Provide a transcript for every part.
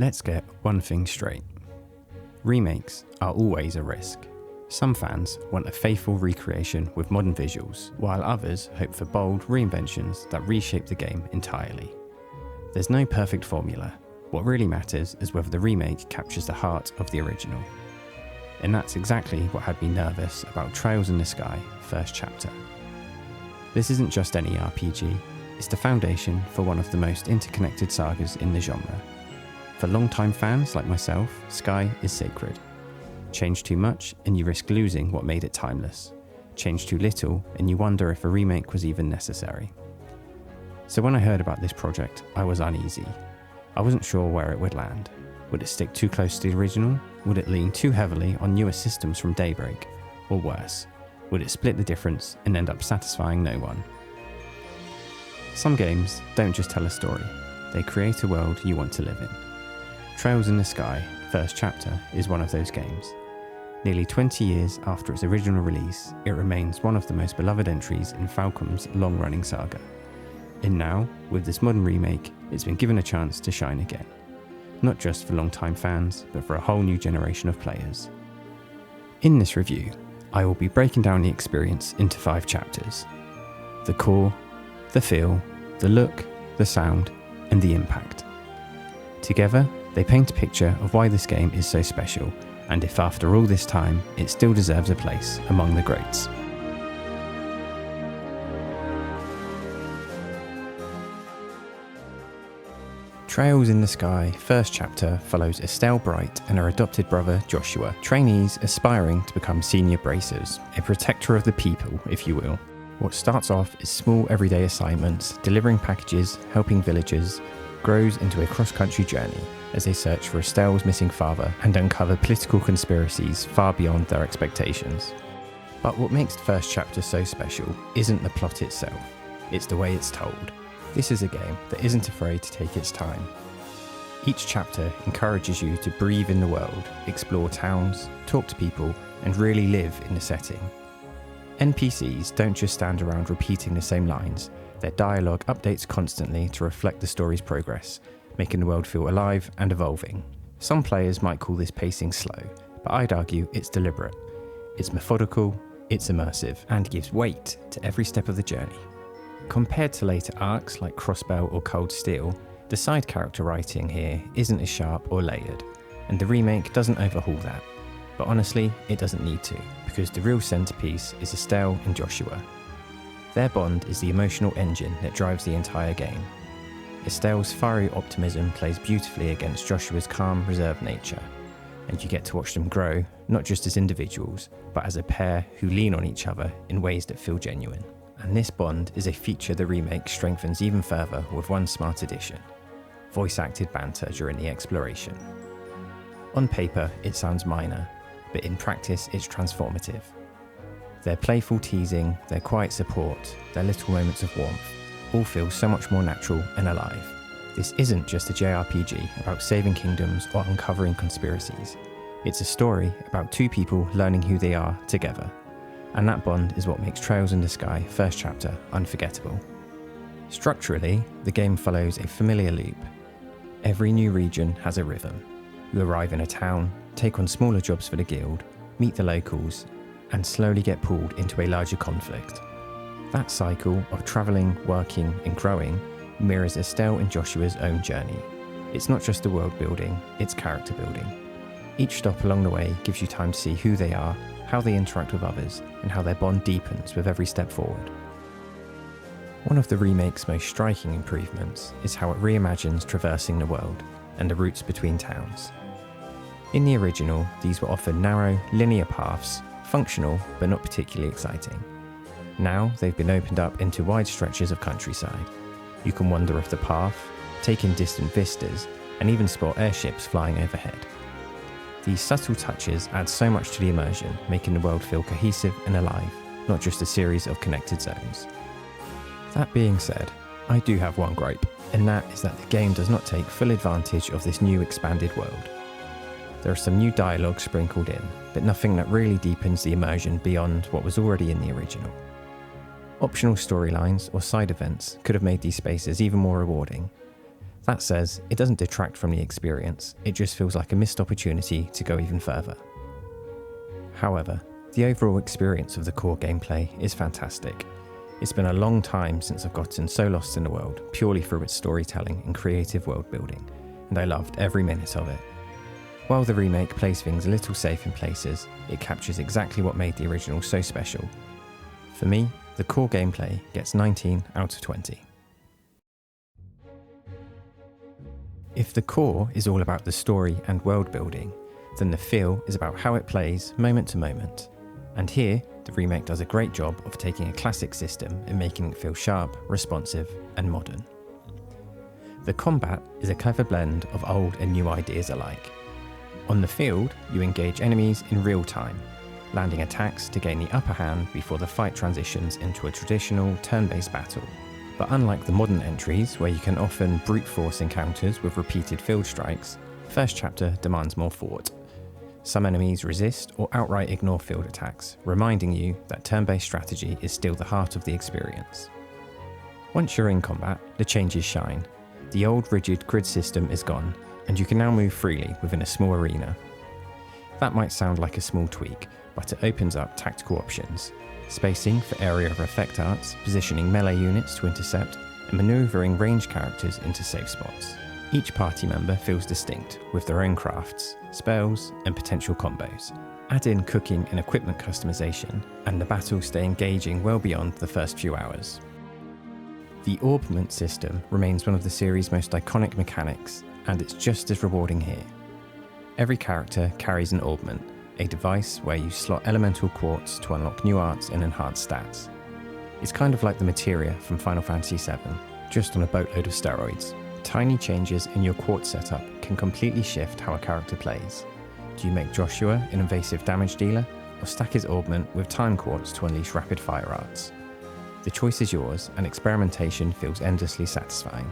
Let's get one thing straight. Remakes are always a risk. Some fans want a faithful recreation with modern visuals, while others hope for bold reinventions that reshape the game entirely. There's no perfect formula. What really matters is whether the remake captures the heart of the original. And that's exactly what had me nervous about Trails in the Sky First Chapter. This isn't just any RPG, it's the foundation for one of the most interconnected sagas in the genre. For longtime fans like myself, Sky is sacred. Change too much and you risk losing what made it timeless. Change too little and you wonder if a remake was even necessary. So when I heard about this project, I was uneasy. I wasn't sure where it would land. Would it stick too close to the original? Would it lean too heavily on newer systems from Daybreak? Or worse, would it split the difference and end up satisfying no one? Some games don't just tell a story, they create a world you want to live in. Trails in the Sky First Chapter is one of those games. Nearly 20 years after its original release, it remains one of the most beloved entries in Falcom's long-running saga. And now, with this modern remake, it's been given a chance to shine again. Not just for long-time fans, but for a whole new generation of players. In this review, I will be breaking down the experience into 5 chapters. The core, the feel, the look, the sound, and the impact. Together, they paint a picture of why this game is so special, and if after all this time, it still deserves a place among the greats. Trails in the Sky First Chapter follows Estelle Bright and her adopted brother Joshua, trainees aspiring to become senior bracers, a protector of the people, if you will. What starts off as small everyday assignments, delivering packages, helping villagers, grows into a cross-country journey as they search for Estelle's missing father and uncover political conspiracies far beyond their expectations. But what makes the first chapter so special isn't the plot itself, it's the way it's told. This is a game that isn't afraid to take its time. Each chapter encourages you to breathe in the world, explore towns, talk to people, and really live in the setting. NPCs don't just stand around repeating the same lines, their dialogue updates constantly to reflect the story's progress, making the world feel alive and evolving. Some players might call this pacing slow, but I'd argue it's deliberate. It's methodical, it's immersive, and gives weight to every step of the journey. Compared to later arcs like Crossbell or Cold Steel, the side character writing here isn't as sharp or layered, and the remake doesn't overhaul that. But honestly, it doesn't need to, because the real centerpiece is Estelle and Joshua. Their bond is the emotional engine that drives the entire game. Estelle's fiery optimism plays beautifully against Joshua's calm, reserved nature, and you get to watch them grow, not just as individuals, but as a pair who lean on each other in ways that feel genuine. And this bond is a feature the remake strengthens even further with one smart addition: voice-acted banter during the exploration. On paper, it sounds minor, but in practice, it's transformative. Their playful teasing, their quiet support, their little moments of warmth, all feel so much more natural and alive. This isn't just a JRPG about saving kingdoms or uncovering conspiracies. It's a story about 2 people learning who they are together. And that bond is what makes Trails in the Sky First Chapter unforgettable. Structurally, the game follows a familiar loop. Every new region has a rhythm. You arrive in a town, take on smaller jobs for the guild, meet the locals, and slowly get pulled into a larger conflict. That cycle of travelling, working, and growing mirrors Estelle and Joshua's own journey. It's not just the world building, it's character building. Each stop along the way gives you time to see who they are, how they interact with others, and how their bond deepens with every step forward. One of the remake's most striking improvements is how it reimagines traversing the world and the routes between towns. In the original, these were often narrow, linear paths, functional but not particularly exciting. Now they've been opened up into wide stretches of countryside. You can wander off the path, take in distant vistas, and even spot airships flying overhead. These subtle touches add so much to the immersion, making the world feel cohesive and alive, not just a series of connected zones. That being said, I do have one gripe, and that is that the game does not take full advantage of this new expanded world. There are some new dialogue sprinkled in, but nothing that really deepens the immersion beyond what was already in the original. Optional storylines or side events could have made these spaces even more rewarding. That says, it doesn't detract from the experience, it just feels like a missed opportunity to go even further. However, the overall experience of the core gameplay is fantastic. It's been a long time since I've gotten so lost in the world purely through its storytelling and creative world building, and I loved every minute of it. While the remake plays things a little safe in places, it captures exactly what made the original so special. For me, the core gameplay gets 19 out of 20. If the core is all about the story and world building, then the feel is about how it plays moment to moment. And here, the remake does a great job of taking a classic system and making it feel sharp, responsive, and modern. The combat is a clever blend of old and new ideas alike. On the field, you engage enemies in real time, landing attacks to gain the upper hand before the fight transitions into a traditional turn-based battle. But unlike the modern entries, where you can often brute force encounters with repeated field strikes, first chapter demands more thought. Some enemies resist or outright ignore field attacks, reminding you that turn-based strategy is still the heart of the experience. Once you're in combat, the changes shine. The old rigid grid system is gone, and you can now move freely within a small arena. That might sound like a small tweak, but it opens up tactical options. Spacing for area of effect arts, positioning melee units to intercept, and manoeuvring ranged characters into safe spots. Each party member feels distinct, with their own crafts, spells, and potential combos. Add in cooking and equipment customization, and the battles stay engaging well beyond the first few hours. The orbment system remains one of the series' most iconic mechanics, and it's just as rewarding here. Every character carries an orbment, a device where you slot elemental quartz to unlock new arts and enhance stats. It's kind of like the materia from Final Fantasy VII, just on a boatload of steroids. Tiny changes in your quartz setup can completely shift how a character plays. Do you make Joshua an invasive damage dealer, or stack his augment with time quartz to unleash rapid fire arts? The choice is yours, and experimentation feels endlessly satisfying.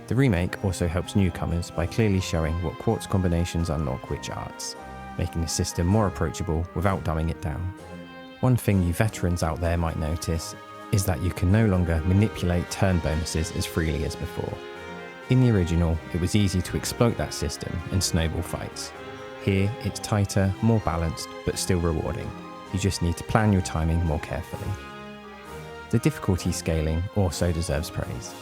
The remake also helps newcomers by clearly showing what quartz combinations unlock which arts, making the system more approachable without dumbing it down. One thing you veterans out there might notice is that you can no longer manipulate turn bonuses as freely as before. In the original, it was easy to exploit that system and snowball fights. Here, it's tighter, more balanced, but still rewarding. You just need to plan your timing more carefully. The difficulty scaling also deserves praise.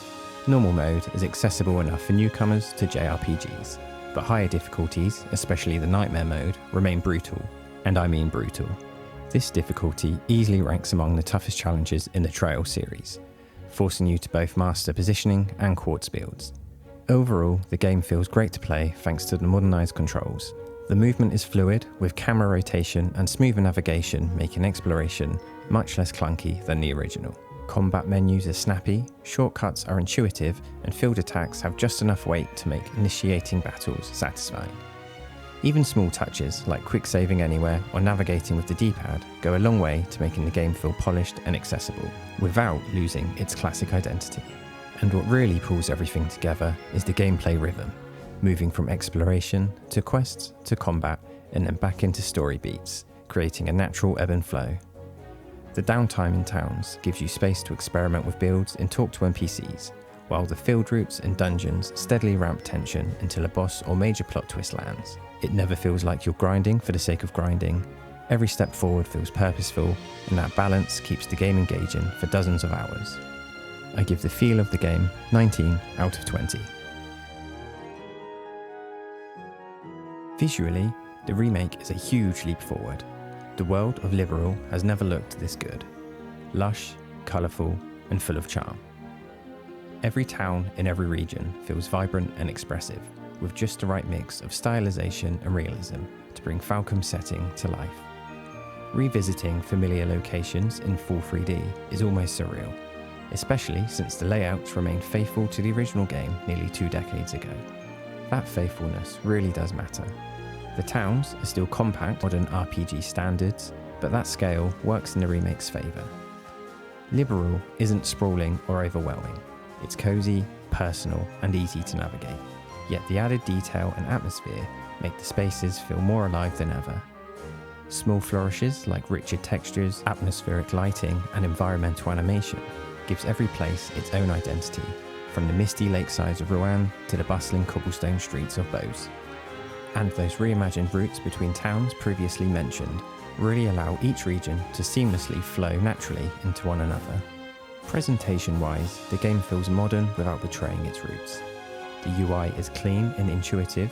Normal mode is accessible enough for newcomers to JRPGs, but higher difficulties, especially the Nightmare mode, remain brutal, and I mean brutal. This difficulty easily ranks among the toughest challenges in the Trail series, forcing you to both master positioning and quartz builds. Overall, the game feels great to play thanks to the modernised controls. The movement is fluid, with camera rotation and smoother navigation making exploration much less clunky than the original. Combat menus are snappy, shortcuts are intuitive, and field attacks have just enough weight to make initiating battles satisfying. Even small touches like quick saving anywhere or navigating with the D-pad go a long way to making the game feel polished and accessible, without losing its classic identity. And what really pulls everything together is the gameplay rhythm, moving from exploration to quests to combat and then back into story beats, creating a natural ebb and flow. The downtime in towns gives you space to experiment with builds and talk to NPCs, while the field routes and dungeons steadily ramp tension until a boss or major plot twist lands. It never feels like you're grinding for the sake of grinding. Every step forward feels purposeful, and that balance keeps the game engaging for dozens of hours. I give the feel of the game 19 out of 20. Visually, the remake is a huge leap forward. The world of Liberal has never looked this good. Lush, colourful, and full of charm. Every town in every region feels vibrant and expressive, with just the right mix of stylization and realism to bring Falcom's setting to life. Revisiting familiar locations in full 3D is almost surreal, especially since the layouts remain faithful to the original game nearly 2 decades ago. That faithfulness really does matter. The towns are still compact, modern RPG standards, but that scale works in the remake's favour. Liberal isn't sprawling or overwhelming. It's cosy, personal, and easy to navigate. Yet the added detail and atmosphere make the spaces feel more alive than ever. Small flourishes like richer textures, atmospheric lighting, and environmental animation gives every place its own identity, from the misty lakesides of Rouen to the bustling cobblestone streets of Beauce. And those reimagined routes between towns previously mentioned really allow each region to seamlessly flow naturally into one another. Presentation-wise, the game feels modern without betraying its roots. The UI is clean and intuitive,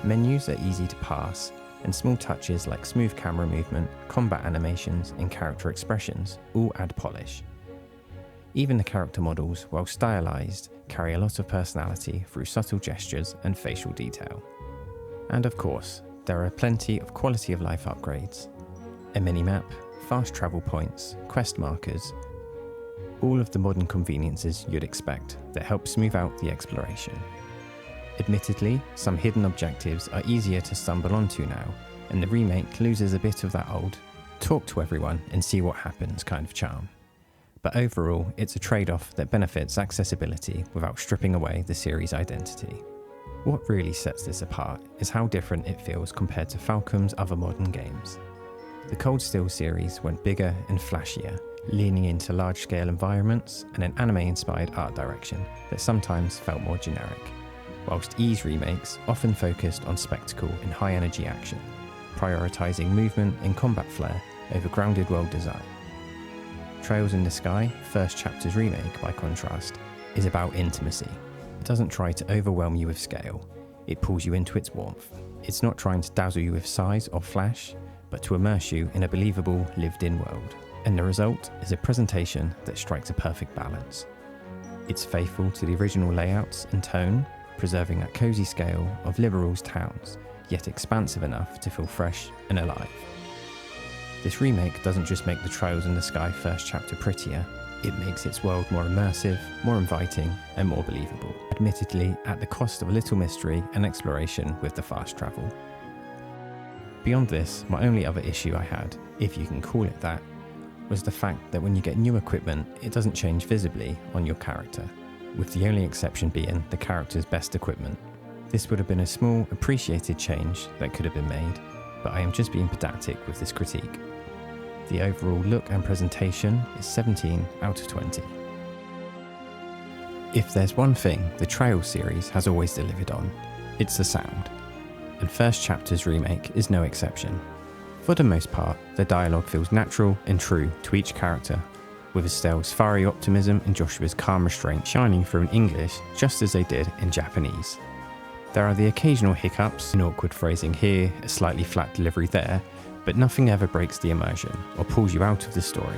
menus are easy to pass, and small touches like smooth camera movement, combat animations, and character expressions all add polish. Even the character models, while stylized, carry a lot of personality through subtle gestures and facial detail. And of course, there are plenty of quality of life upgrades. A mini-map, fast travel points, quest markers, all of the modern conveniences you'd expect that help smooth out the exploration. Admittedly, some hidden objectives are easier to stumble onto now, and the remake loses a bit of that old talk to everyone and see what happens kind of charm. But overall, it's a trade-off that benefits accessibility without stripping away the series' identity. What really sets this apart is how different it feels compared to Falcom's other modern games. The Cold Steel series went bigger and flashier, leaning into large-scale environments and an anime-inspired art direction that sometimes felt more generic, whilst Ys remakes often focused on spectacle and high-energy action, prioritising movement and combat flair over grounded world design. Trails in the Sky, First Chapter's remake, by contrast, is about intimacy. It doesn't try to overwhelm you with scale, it pulls you into its warmth. It's not trying to dazzle you with size or flash, but to immerse you in a believable, lived-in world. And the result is a presentation that strikes a perfect balance. It's faithful to the original layouts and tone, preserving that cosy scale of Liberal's towns, yet expansive enough to feel fresh and alive. This remake doesn't just make the Trails in the Sky First Chapter prettier, it makes its world more immersive, more inviting, and more believable, admittedly at the cost of a little mystery and exploration with the fast travel. Beyond this, my only other issue I had, if you can call it that, was the fact that when you get new equipment, it doesn't change visibly on your character, with the only exception being the character's best equipment. This would have been a small, appreciated change that could have been made, but I am just being pedantic with this critique. The overall look and presentation is 17 out of 20. If there's one thing the Trails series has always delivered on, it's the sound, and First Chapter's remake is no exception. For the most part, the dialogue feels natural and true to each character, with Estelle's fiery optimism and Joshua's calm restraint shining through in English just as they did in Japanese. There are the occasional hiccups, an awkward phrasing here, a slightly flat delivery there, but nothing ever breaks the immersion or pulls you out of the story.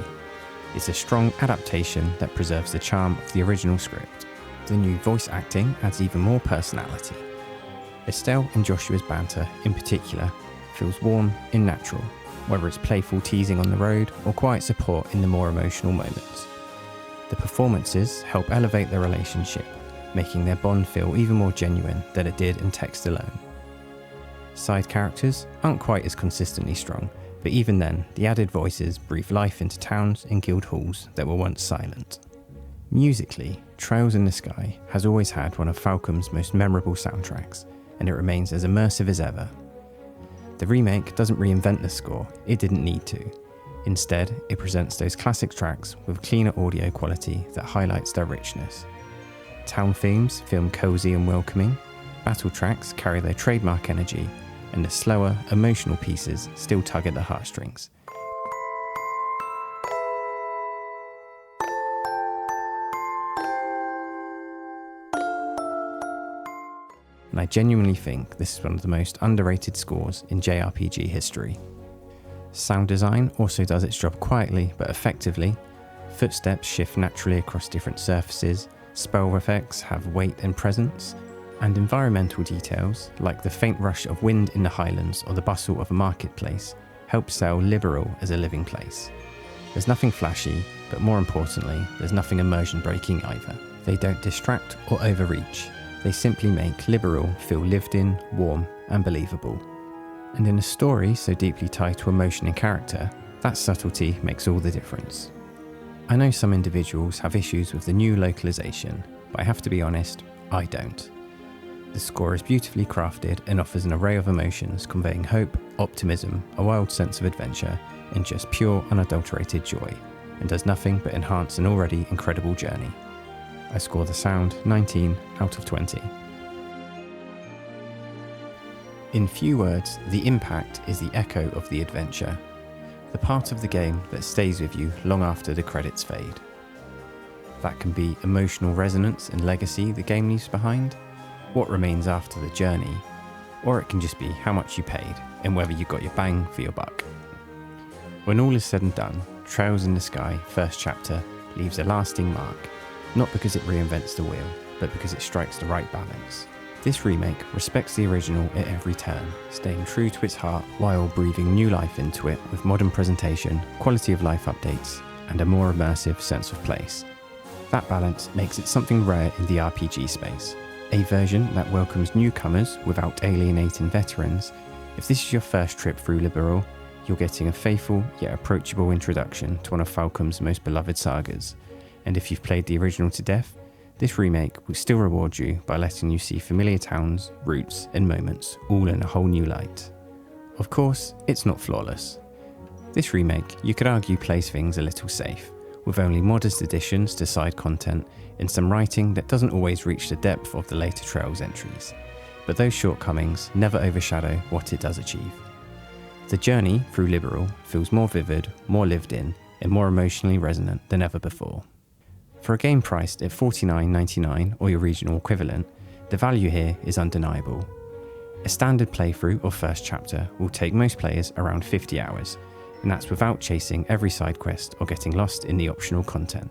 It's a strong adaptation that preserves the charm of the original script. The new voice acting adds even more personality. Estelle and Joshua's banter, in particular, feels warm and natural, whether it's playful teasing on the road or quiet support in the more emotional moments. The performances help elevate their relationship, making their bond feel even more genuine than it did in text alone. Side characters aren't quite as consistently strong, but even then, the added voices breathe life into towns and guild halls that were once silent. Musically, Trails in the Sky has always had one of Falcom's most memorable soundtracks, and it remains as immersive as ever. The remake doesn't reinvent the score, it didn't need to. Instead, it presents those classic tracks with cleaner audio quality that highlights their richness. Town themes feel cozy and welcoming, battle tracks carry their trademark energy, and the slower, emotional pieces still tug at the heartstrings. And I genuinely think this is one of the most underrated scores in JRPG history. Sound design also does its job quietly but effectively. Footsteps shift naturally across different surfaces, spell effects have weight and presence, and environmental details, like the faint rush of wind in the highlands or the bustle of a marketplace, help sell Liberal as a living place. There's nothing flashy, but more importantly, there's nothing immersion-breaking either. They don't distract or overreach. They simply make Liberal feel lived in, warm, and believable. And in a story so deeply tied to emotion and character, that subtlety makes all the difference. I know some individuals have issues with the new localization, but I have to be honest, I don't. The score is beautifully crafted and offers an array of emotions conveying hope, optimism, a wild sense of adventure, and just pure, unadulterated joy, and does nothing but enhance an already incredible journey. I score the sound 19 out of 20. In few words, the impact is the echo of the adventure, the part of the game that stays with you long after the credits fade. That can be emotional resonance and legacy the game leaves behind, what remains after the journey, or it can just be how much you paid and whether you got your bang for your buck. When all is said and done, Trails in the Sky First Chapter leaves a lasting mark, not because it reinvents the wheel, but because it strikes the right balance. This remake respects the original at every turn, staying true to its heart while breathing new life into it with modern presentation, quality of life updates, and a more immersive sense of place. That balance makes it something rare in the RPG space, a version that welcomes newcomers without alienating veterans. If this is your first trip through Liberal, you're getting a faithful yet approachable introduction to one of Falcom's most beloved sagas, and if you've played the original to death, this remake will still reward you by letting you see familiar towns, routes, and moments all in a whole new light. Of course, it's not flawless. This remake, you could argue, plays things a little safe, with only modest additions to side content and some writing that doesn't always reach the depth of the later Trails entries, but those shortcomings never overshadow what it does achieve. The journey through Liberal feels more vivid, more lived in, and more emotionally resonant than ever before. For a game priced at $49.99 or your regional equivalent, the value here is undeniable. A standard playthrough of First Chapter will take most players around 50 hours, and that's without chasing every side quest or getting lost in the optional content.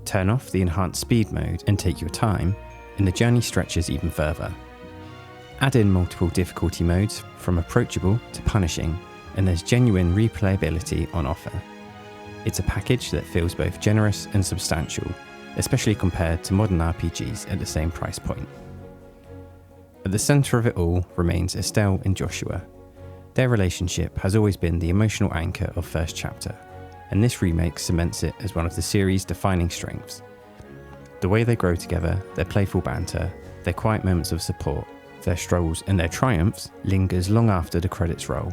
Turn off the enhanced speed mode and take your time, and the journey stretches even further. Add in multiple difficulty modes from approachable to punishing, and there's genuine replayability on offer. It's a package that feels both generous and substantial, especially compared to modern RPGs at the same price point. At the centre of it all remains Estelle and Joshua. Their relationship has always been the emotional anchor of First Chapter, and this remake cements it as one of the series' defining strengths. The way they grow together, their playful banter, their quiet moments of support, their struggles and their triumphs lingers long after the credits roll.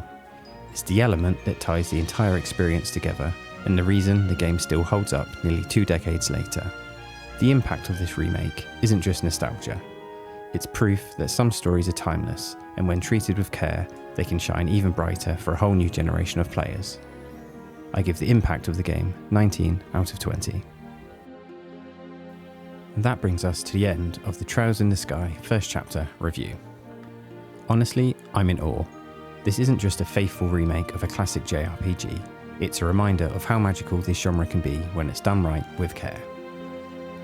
It's the element that ties the entire experience together, and the reason the game still holds up nearly 2 decades later. The impact of this remake isn't just nostalgia. It's proof that some stories are timeless, and when treated with care, they can shine even brighter for a whole new generation of players. I give the impact of the game 19 out of 20. And that brings us to the end of the Trails in the Sky First Chapter review. Honestly, I'm in awe. This isn't just a faithful remake of a classic JRPG, it's a reminder of how magical this genre can be when it's done right with care.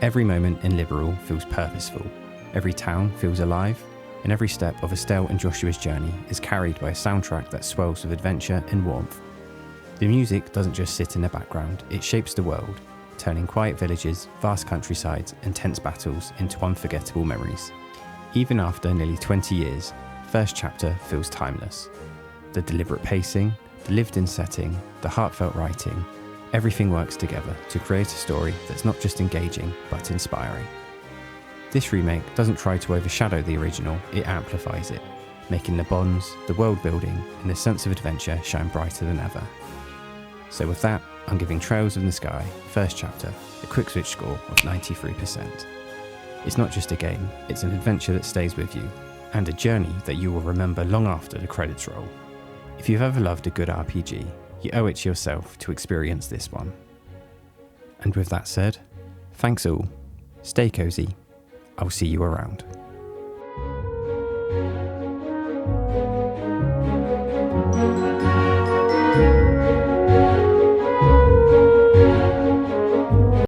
Every moment in Liberal feels purposeful, every town feels alive, and every step of Estelle and Joshua's journey is carried by a soundtrack that swells with adventure and warmth. The music doesn't just sit in the background, it shapes the world, turning quiet villages, vast countrysides, and tense battles into unforgettable memories. Even after nearly 20 years, First Chapter feels timeless. The deliberate pacing, the lived-in setting, the heartfelt writing, everything works together to create a story that's not just engaging, but inspiring. This remake doesn't try to overshadow the original, it amplifies it, making the bonds, the world building, and the sense of adventure shine brighter than ever. So with that, I'm giving Trails in the Sky First Chapter a quick switch score of 93%. It's not just a game, it's an adventure that stays with you, and a journey that you will remember long after the credits roll. If you've ever loved a good RPG, you owe it to yourself to experience this one. And with that said, thanks all, stay cozy, I'll see you around.